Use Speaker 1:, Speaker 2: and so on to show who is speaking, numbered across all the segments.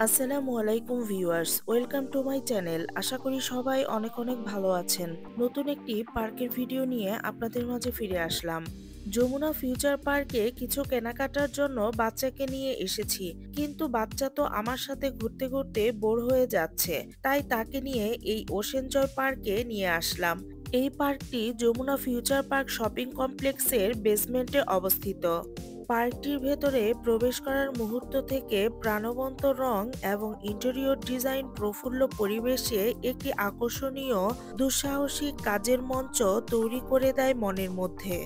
Speaker 1: আসসালামু আলাইকুম viewers, welcome to my channel. আশা করি সবাই অনেক অনেক ভালো আছেন। নতুন একটি পার্কের ভিডিও নিয়ে আপনাদের মাঝে ফিরে আসলাম। যমুনা ফিউচার পার্কে কিছু কেনাকাটার জন্য বাচ্চাকে নিয়ে এসেছি, কিন্তু বাচ্চা তো আমার সাথে ঘুরতে ঘুরতে বোর হয়ে যাচ্ছে, তাই তাকে নিয়ে এই ওশেন জয় পার্কে নিয়ে আসলাম। এই পার্কটি যমুনা ফিউচার পার্ক শপিং কমপ্লেক্সের বেসমেন্টে অবস্থিত। পার্কটির ভেতরে প্রবেশ করার মুহূর্ত থেকে প্রাণবন্ত রং এবং ইন্টেরিয়র ডিজাইন প্রফুল্ল পরিবেশে একটি আকর্ষণীয় দুঃসাহসিক কাজের মঞ্চ তৈরি করে দেয় মনের মধ্যে।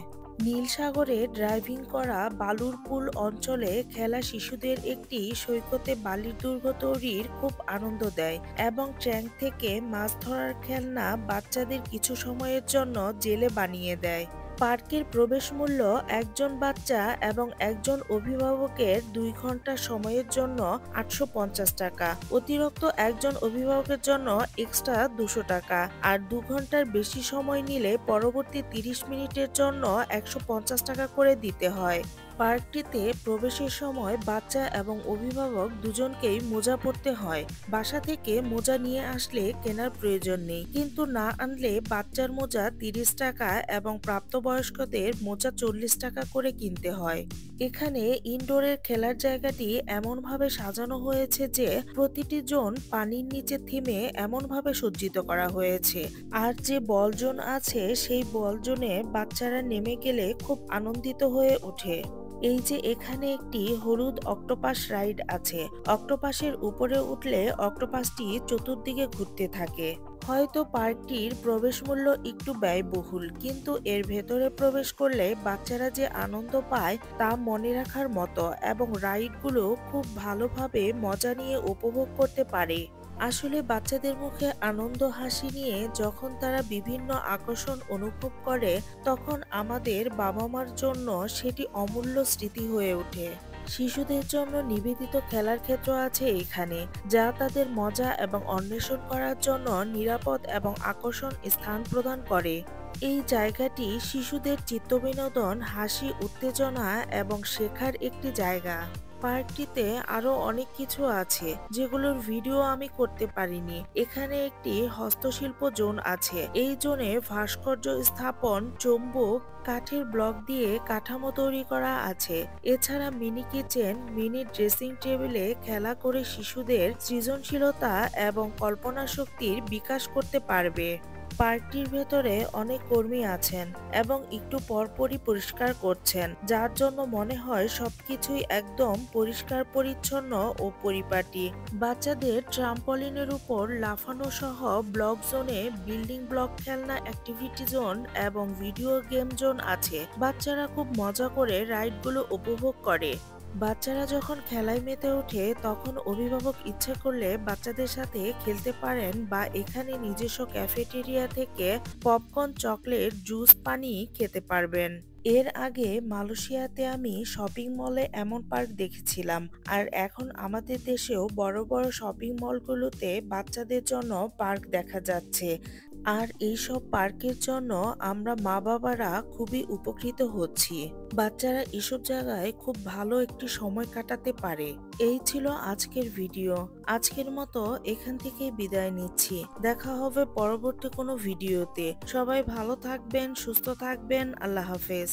Speaker 1: নীল সাগরে ড্রাইভিং করা বালুর পুল অঞ্চলে খেলা শিশুদের একটি সৈকতে বালির দুর্গ তৈরির খুব আনন্দ দেয়, এবং ট্যাঙ্ক থেকে মাছ ধরার খেলনা বাচ্চাদের কিছু সময়ের জন্য জেলে বানিয়ে দেয়। পার্কের প্রবেশ মূল্য একজন বাচ্চা এবং একজন অভিভাবকের 2 ঘন্টা সময়ের জন্য 850 টাকা। অতিরিক্ত একজন অভিভাবকের জন্য এক্সট্রা 200 টাকা, আর 2 ঘন্টার বেশি সময় নিলে পরবর্তী 30 মিনিটের জন্য 150 টাকা করে দিতে হয়। পার্কটিতে প্রবেশের সময় বাচ্চা এবং অভিভাবক দুজনকেই মোজা পরতে হয়। বাসা থেকে মোজা নিয়ে আসলে কেনার প্রয়োজন নেই, কিন্তু না আনলে বাচ্চার মোজা 30 টাকা এবং প্রাপ্তবয়স্কদের মোজা 40 টাকা করে কিনতে হয়। এখানে ইনডোরের খেলার জায়গাটি এমনভাবে সাজানো হয়েছে যে প্রতিটি জোন পানির নিচে থেমে এমনভাবে সজ্জিত করা হয়েছে, আর যে বল জোন আছে সেই বল জোনে বাচ্চারা নেমে গেলে খুব আনন্দিত হয়ে ওঠে। এই যে এখানে একটি হলুদ অক্টোপাস রাইড আছে। অক্টোপাসের উপরে উঠলে অক্টোপাসটি চতুর্দিকে ঘুরতে থাকে। হয়তো পার্কটির প্রবেশ মূল্য একটু ব্যয়বহুল, কিন্তু এর ভেতরে প্রবেশ করলে বাচ্চারা যে আনন্দ পায় তা মনে রাখার মতো, এবং রাইডগুলো খুব ভালোভাবে মজা নিয়ে উপভোগ করতে পারে। আসলে বাচ্চাদের মুখে আনন্দ হাসি নিয়ে যখন তারা বিভিন্ন আকর্ষণ অনুভব করে, তখন আমাদের বাবা মার জন্য সেটি অমূল্য স্মৃতি হয়ে ওঠে। শিশুদের জন্য নিবেদিত খেলার ক্ষেত্র আছে এখানে, যা তাদের মজা এবং অন্বেষণ করার জন্য নিরাপদ এবং আকর্ষণ স্থান প্রদান করে। এই জায়গাটি শিশুদের চিত্তবিনোদন, হাসি, উত্তেজনা এবং শেখার একটি জায়গা। পার্কটিতে আরো অনেক কিছু আছে যেগুলোর ভিডিও আমি করতে পারিনি। এখানে একটি হস্তশিল্প জোন আছে। এই জোনে ভাস্কর্য স্থাপন, চুম্বক, কাঠের ব্লক দিয়ে কাঠামো তৈরি করা আছে। এছাড়া মিনি কিচেন, মিনি ড্রেসিং টেবিলে খেলা করে শিশুদের সৃজনশীলতা এবং কল্পনা শক্তির বিকাশ করতে পারবে। পার্কটির ভেতরে অনেক কর্মী আছেন এবং একটু পরপরই পরিষ্কার করছেন, যার জন্য মনে হয় সবকিছুই একদম পরিষ্কার পরিচ্ছন্ন ও পরিপাটি। বাচ্চাদের ট্রাম্পলিনের উপর লাফানো সহ ব্লক জোনে বিল্ডিং ব্লক, খেলনা, অ্যাক্টিভিটি জোন এবং ভিডিও গেম জোন আছে। বাচ্চারা খুব মজা করে রাইডগুলো উপভোগ করে। বাচ্চারা যখন খেলায় মেতে ওঠে তখন অভিভাবক ইচ্ছে করলে বাচ্চাদের সাথে খেলতে পারেন, বা এখানে নিজস্ব ক্যাফেটেরিয়া থেকে পপকর্ন, চকলেট, জুস, পানি খেতে পারবেন। এর আগে মালয়েশিয়াতে আমি শপিং মলে এমন পার্ক দেখেছিলাম, আর এখন আমাদের দেশেও বড় বড় শপিং মলগুলোতে বাচ্চাদের জন্য পার্ক দেখা যাচ্ছে। আর এইসব পার্কের জন্য আমরা মা বাবারা খুবই উপকৃত হচ্ছি। বাচ্চারা এসব জায়গায় খুব ভালো একটি সময় কাটাতে পারে। এই ছিল আজকের ভিডিও। আজকের মতো এখান থেকেই বিদায় নিচ্ছি। দেখা হবে পরবর্তী কোনো ভিডিওতে। সবাই ভালো থাকবেন, সুস্থ থাকবেন। আল্লাহ হাফেজ।